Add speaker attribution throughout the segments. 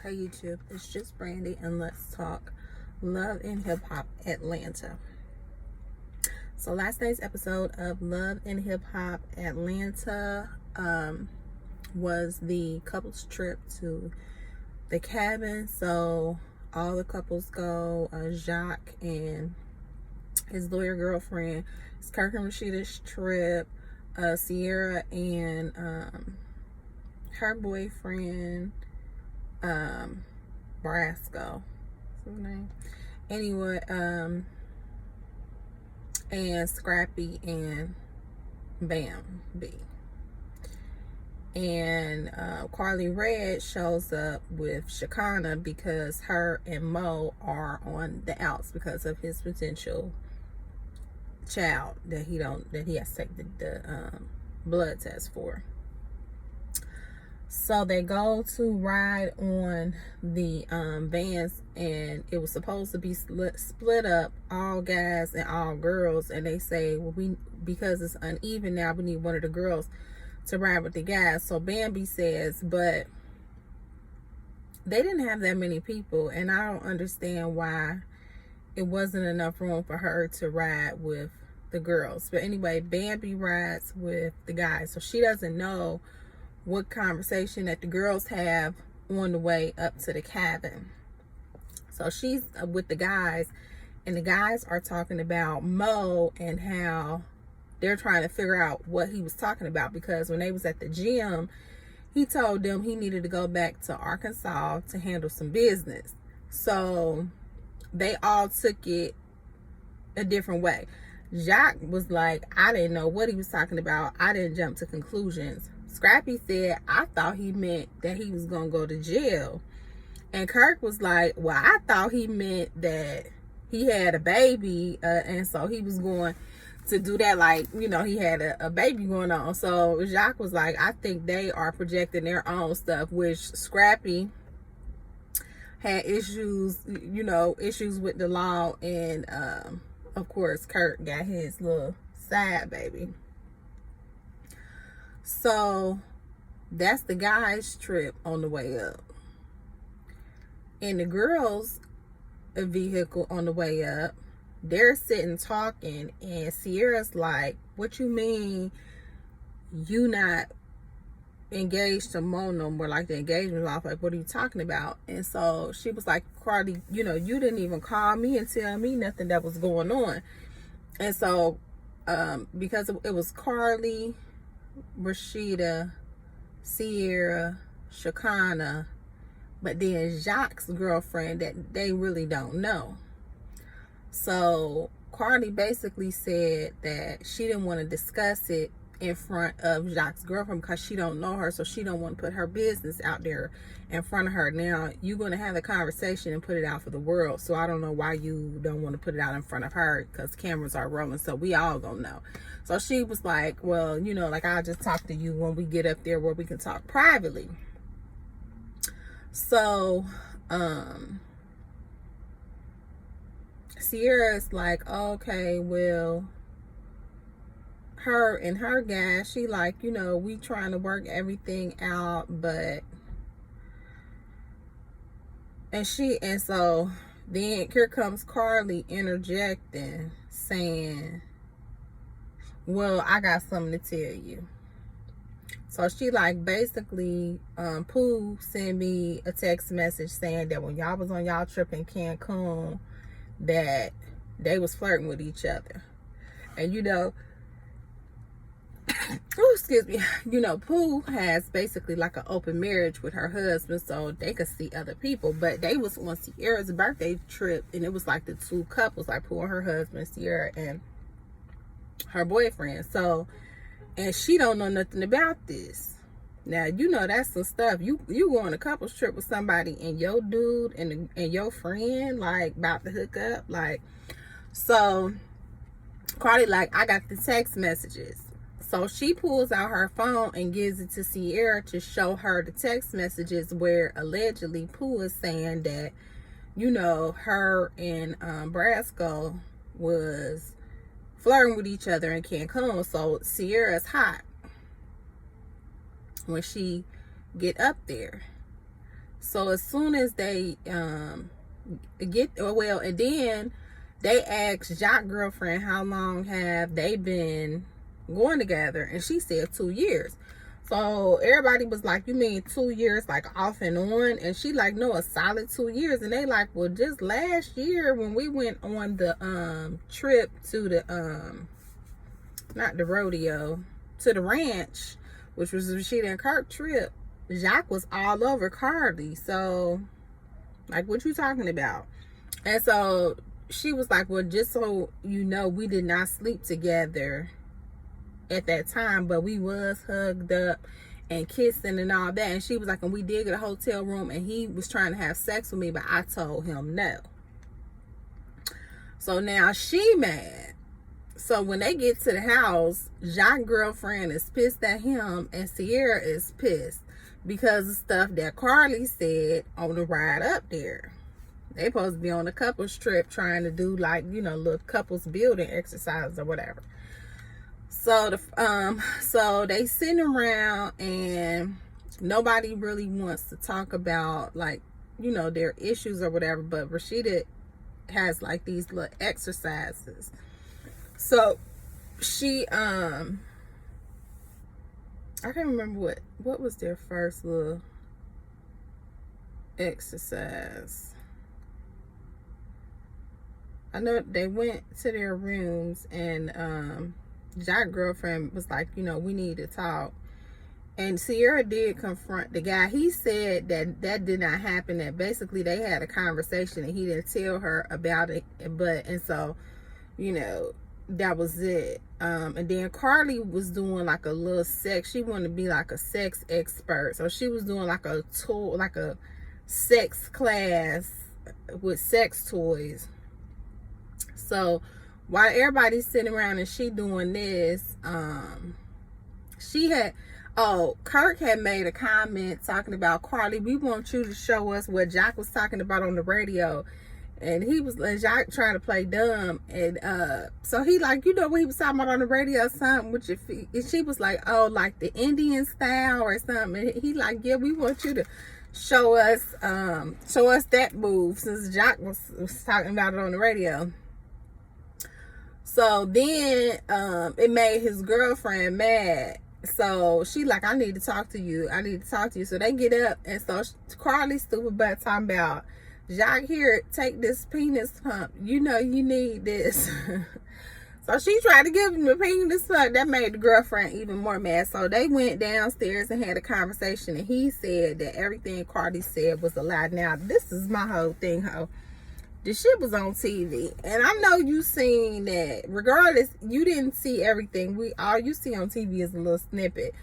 Speaker 1: Hey YouTube, it's just Brandy and let's talk Love and Hip Hop Atlanta. So last night's episode of Love and Hip Hop Atlanta was the couples trip to the cabin. So all the couples go, Jacques and his lawyer girlfriend. It's Kirk and Rashida's trip. Sierra and her boyfriend Brasco, what's his name? Anyway, and Scrappy and Bam B. And Carly Red shows up with Shakana because her and Mo are on the outs because of his potential child that he has to take the blood test for. So they go to ride on the vans, and it was supposed to be split up, all guys and all girls. And they say, well, because it's uneven now, we need one of the girls to ride with the guys. So Bambi says, but they didn't have that many people, and I don't understand why it wasn't enough room for her to ride with the girls. But anyway, Bambi rides with the guys, so she doesn't know what conversation that the girls have on the way up to the cabin. So she's with the guys, and the guys are talking about Mo and how they're trying to figure out what he was talking about, because when they was at the gym, he told them he needed to go back to Arkansas to handle some business. So they all took it a different way. Jacques was like, I didn't know what he was talking about. I didn't jump to conclusions. Scrappy said, I thought he meant that he was going to go to jail. And Kirk was like, well, I thought he meant that he had a baby, and so he was going to do that, like, you know, he had a baby going on. So Jacques was like, I think they are projecting their own stuff, which Scrappy had issues with the law, and of course Kirk got his little side baby. So that's the guys' trip on the way up. In the girls' vehicle on the way up, they're sitting talking, and Sierra's like, what you mean you not engaged to Mo no more? Like, the engagement's off. Like, what are you talking about? And so she was like, Cardi, you didn't even call me and tell me nothing that was going on. And so because it was Carly, Rashida, Sierra, Shakana, but then Jacques' girlfriend that they really don't know. So Carly basically said that she didn't want to discuss it in front of Jacques' girlfriend because she don't know her, so she don't want to put her business out there in front of her. Now, you're going to have a conversation and put it out for the world, so I don't know why you don't want to put it out in front of her, because cameras are rolling, so we all gonna know. So she was like, well, like, I'll just talk to you when we get up there where we can talk privately. So Sierra's like, okay, well, her and her guy, she like, we trying to work everything out, but and so then here comes Carly interjecting, saying, well, I got something to tell you. So she like, basically, Pooh sent me a text message saying that when y'all was on y'all trip in Cancun, that they was flirting with each other. And oh, excuse me, Pooh has basically like an open marriage with her husband, so they could see other people. But they was on Sierra's birthday trip, and it was like the two couples, like Pooh and her husband, Sierra and her boyfriend. So, and she don't know nothing about this. Now, that's some stuff. You go on a couples trip with somebody, and your dude and your friend like about to hook up, like. So Cardi like, I got the text messages. So she pulls out her phone and gives it to Sierra to show her the text messages where allegedly Pooh is saying that, her and Brasco was flirting with each other in Cancun. So Sierra's hot when she get up there. So as soon as they get, well, and then they asked Jacques' girlfriend how long have they been going together, and she said 2 years. So everybody was like, you mean 2 years like off and on? And she like, no, a solid 2 years. And they like, well, just last year when we went on the trip to the not the rodeo, to the ranch, which was the Rashida and Kirk trip, Jacques was all over Carly. So like, what you talking about? And so she was like, well, just so you know, we did not sleep together at that time, but we was hugged up and kissing and all that. And she was like, and we did get a hotel room, and he was trying to have sex with me, but I told him no. So now she mad. So when they get to the house, Jacques' girlfriend is pissed at him, and Sierra is pissed because of stuff that Carly said on the ride up there. They supposed to be on a couples trip trying to do, like, you know, little couples building exercises or whatever. So so they sitting around, and nobody really wants to talk about, like, you know, their issues or whatever. But Rashida has like these little exercises. So she I can't remember what was their first little exercise. I know they went to their rooms, and Jacques' girlfriend was like, you know, we need to talk. And Sierra did confront the guy. He said that did not happen, that basically they had a conversation and he didn't tell her about it. And so, you know, that was it. And then Carly was doing like a little sex. She wanted to be like a sex expert. So she was doing like a tool, like a sex class with sex toys. So while everybody's sitting around and she doing this, Kirk had made a comment talking about, Carly, we want you to show us what Jacques was talking about on the radio. And Jacques trying to play dumb. And so he like, you know what he was talking about on the radio, something with your feet. And she was like, oh, like the Indian style or something. And he like, yeah, we want you to show us that move, since Jacques was talking about it on the radio. So then it made his girlfriend mad. So she like, I need to talk to you. So they get up, and so Carly's stupid butt talking about, Jacques, here, take this penis pump. You know you need this. So she tried to give him the penis pump. That made the girlfriend even more mad. So they went downstairs and had a conversation, and he said that everything Carly said was a lie. Now, this is my whole thing, ho. The shit was on TV, and I know you seen that. Regardless, you didn't see everything. All you see on TV is a little snippet.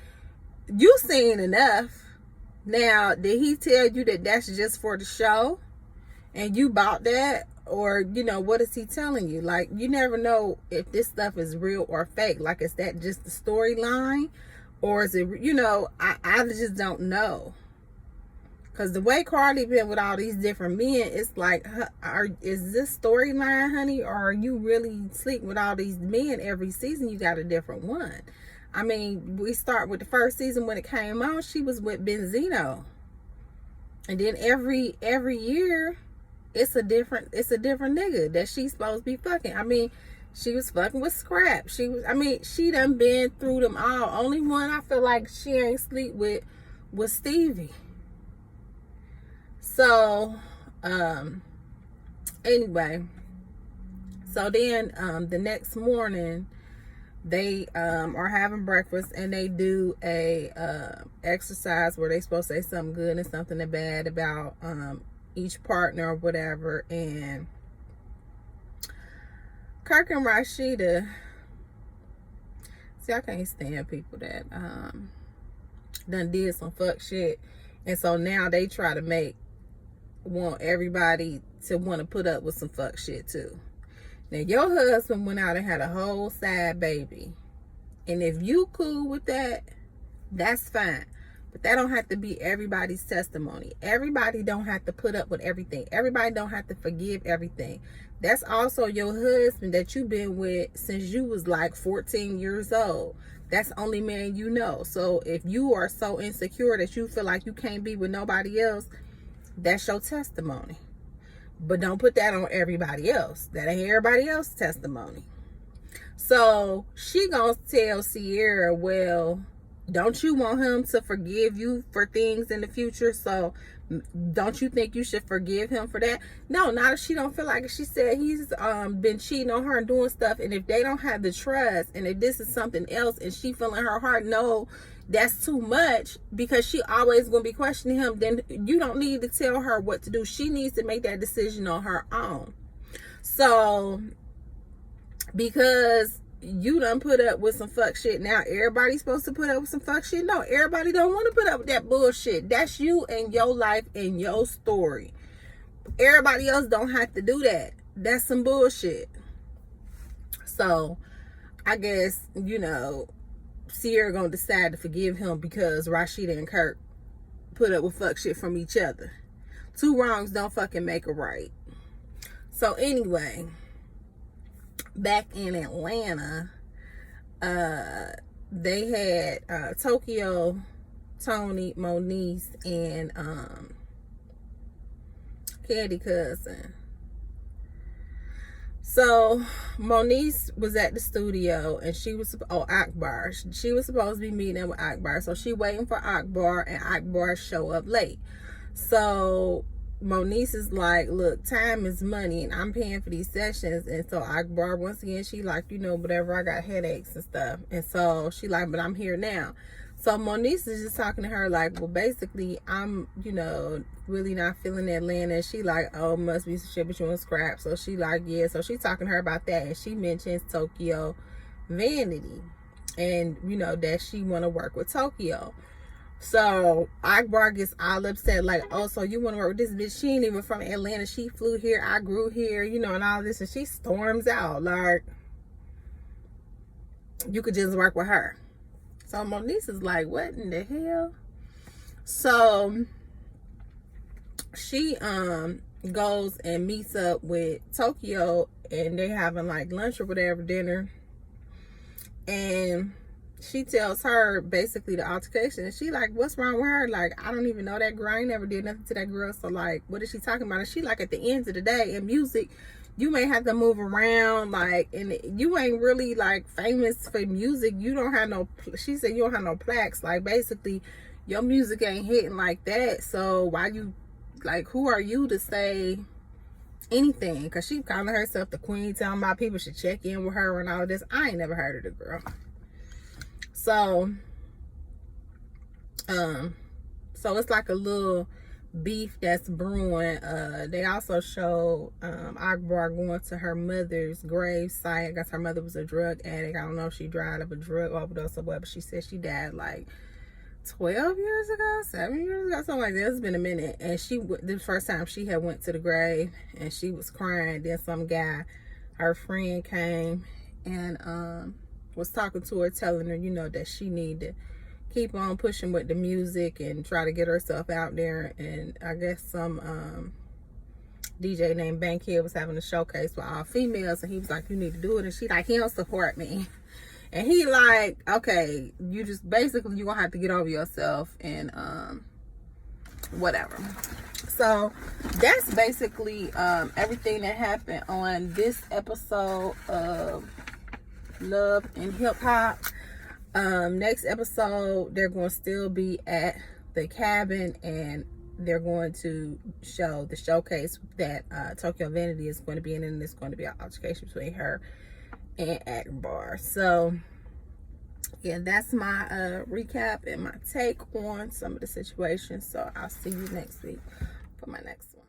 Speaker 1: You seen enough. Now, did he tell you that that's just for the show, and you bought that? Or, you know, what is he telling you? Like, you never know if this stuff is real or fake. Like, is that just the storyline, or is it, you know, I just don't know. Because the way Carly been with all these different men, it's like, is this storyline, honey? Or are you really sleeping with all these men? Every season you got a different one. I mean, we start with the first season when it came on, she was with Benzino. And then every year, it's a different nigga that she's supposed to be fucking. I mean, she was fucking with Scrap. She done been through them all. Only one I feel like she ain't sleep with was Stevie. So, anyway, so then, the next morning, they, are having breakfast, and they do a, exercise where they supposed to say something good and something bad about, each partner or whatever. And Kirk and Rashida, see, I can't stand people that, done did some fuck shit. And so now they try to want everybody to want to put up with some fuck shit too. Now, your husband went out and had a whole side baby, and if you cool with that, that's fine. But that don't have to be everybody's testimony. Everybody don't have to put up with everything. Everybody don't have to forgive everything. That's also your husband that you've been with since you was like 14 years old. That's the only man you know. So if you are so insecure that you feel like you can't be with nobody else, That's your testimony. But don't put that on everybody else. That ain't everybody else's testimony. So she gonna tell Sierra, well, don't you want him to forgive you for things in the future? So don't you think you should forgive him for that? No, not if she don't feel like it. She said he's been cheating on her and doing stuff, and if they don't have the trust, and if this is something else and she feeling her heart, no, that's too much, because she always gonna be questioning him, then you don't need to tell her what to do. She needs to make that decision on her own. So because you done put up with some fuck shit, now everybody's supposed to put up with some fuck shit? No, everybody don't want to put up with that bullshit. That's you and your life and your story. Everybody else don't have to do that. That's some bullshit. So I guess, you know, Sierra gonna decide to forgive him because Rashida and Kirk put up with fuck shit from each other. Two wrongs don't fucking make a right. So anyway, back in Atlanta, they had Tokyo, Tony, Moniece, and Candy Cousin. So Moniece was at the studio, and she was Akbar. She was supposed to be meeting with Akbar, so she waiting for Akbar, and Akbar show up late. So Moniece is like, look, time is money, and I'm paying for these sessions. And so Akbar, once again, she like, you know, whatever, I got headaches and stuff. And so she like, but I'm here now. So Moniece is just talking to her like, well, basically, I'm, you know, really not feeling Atlanta. And she like, oh, must be some shit with you and Scrap. So she like, yeah. So she's talking to her about that. And she mentions Tokyo Vanity. And, you know, that she want to work with Tokyo. So Akbar gets all upset, like, oh, so you want to work with this bitch? She ain't even from Atlanta. She flew here. I grew here, you know, and all this. And she storms out like, you could just work with her. So Moniece is like, what in the hell? So she goes and meets up with Tokyo, and they having like lunch or whatever, dinner. And she tells her basically the altercation, and she like, what's wrong with her? Like, I don't even know that girl. I ain't never did nothing to that girl. So like, what is she talking about? And she like, at the end of the day, in music, you may have to move around, like, and you ain't really like famous for music. You don't have no, she said, you don't have no plaques. Like, basically, your music ain't hitting like that. So why you, like, who are you to say anything? Because she calling herself the queen, telling about people should check in with her and all this. I ain't never heard of the girl. So it's like a little beef that's brewing. They also show Akbar going to her mother's grave site. I guess her mother was a drug addict. I don't know if she died of a drug overdose or what, but she said she died like 12 years ago, 7 years ago, something like that. It's been a minute. And the first time she had went to the grave, and she was crying. Then some guy, her friend, came and was talking to her, telling her, you know, that she need to keep on pushing with the music and try to get herself out there. And I guess some DJ named Bankhead was having a showcase for all females, and he was like, you need to do it. And she like, he don't support me. And he like, okay, you just basically, you're gonna have to get over yourself and whatever. So that's basically everything that happened on this episode of Love and Hip Hop. Next episode, they're going to still be at the cabin, and they're going to show the showcase that Tokyo Vanity is going to be in, and it's going to be an altercation between her and Akbar. So yeah, that's my recap and my take on some of the situations. So I'll see you next week for my next one.